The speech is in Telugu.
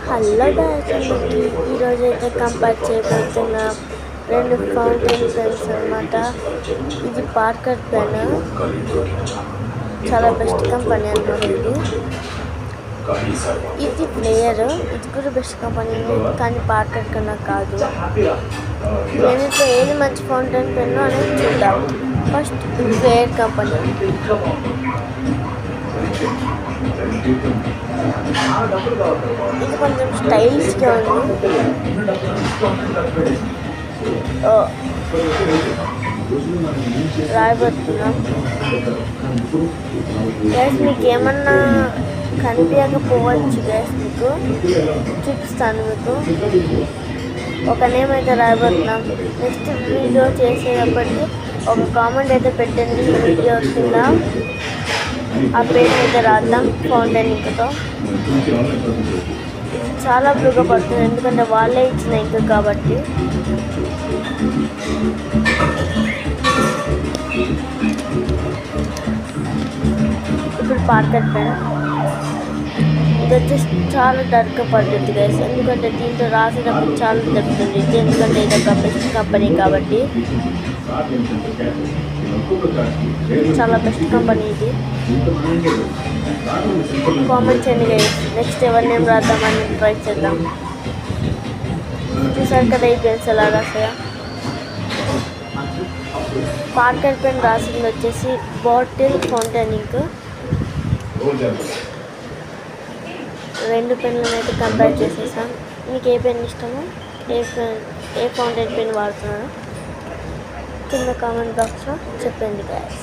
హలో గాయ్స్, అందరికీ ఈరోజు అయితే కంపేర్ చేయబోతున్న రెండు ఫౌంటైన్ పెన్స్ అనమాట. ఇది పార్కర్ పెన్, చాలా బెస్ట్ కంపెనీ అనమాట. ఇది ప్లేయర్, ఇది కూడా బెస్ట్ కంపెనీ, కానీ పార్కర్ కన్నా కాదు. రెండిట్లో ఏది మంచి ఫౌంటైన్ పెన్ అనేది చూద్దాం. First player company. ఇది కొంచెం స్టైలిష్గా ఉంది. రాయబోతున్నాం గ్యాస్. మీకు ఏమన్నా కనిపించకపోవచ్చు గ్యాస్, మీకు చూపిస్తాను. మీకు ఒక నేమ్ అయితే రాయబోతున్నాం. నెక్స్ట్ వీడియో చేసేటప్పటికి ఒక కామెంట్ అయితే పెట్టండి వీడియో కింద. ఆ పేరు అయితే రాద్దాం ఫౌంటైన్ ఇంకుతో. చాలా బ్లూగా పడుతుంది, ఎందుకంటే వాళ్ళే ఇచ్చిన ఇంకు కాబట్టి. ఇప్పుడు పార్కర్ పెన్. ఇది వచ్చేసి చాలా డార్క్గా పడుతుంది గైస్, ఎందుకంటే దీంట్లో రాసేటప్పుడు చాలా దెబ్బతుంది. ఎందుకంటే ఇది ఒక బెస్ట్ కంపెనీ కాబట్టి. చాలా బెస్ట్ కంపెనీ ఇది. కామెంట్ చేయండి గైస్, నెక్స్ట్ ఎవరి నేమ్ రాద్దామని ట్రై చేద్దాం. చూసారు కదా ఈ పెన్స్ ఎలా రాసాయా. పార్కర్ పెన్ రాసింది వచ్చేసి బాటిల్ ఫౌంటైన్ ఇంక్. రెండు పెన్లను అయితే కంపేర్ చేసేసాం. మీకు ఏ పెన్ ఇష్టమో, ఏ ఫౌంటైన్ పెన్ వాడుతున్నారో కింద కామెంట్ బాక్స్లో చెప్పండి గైస్.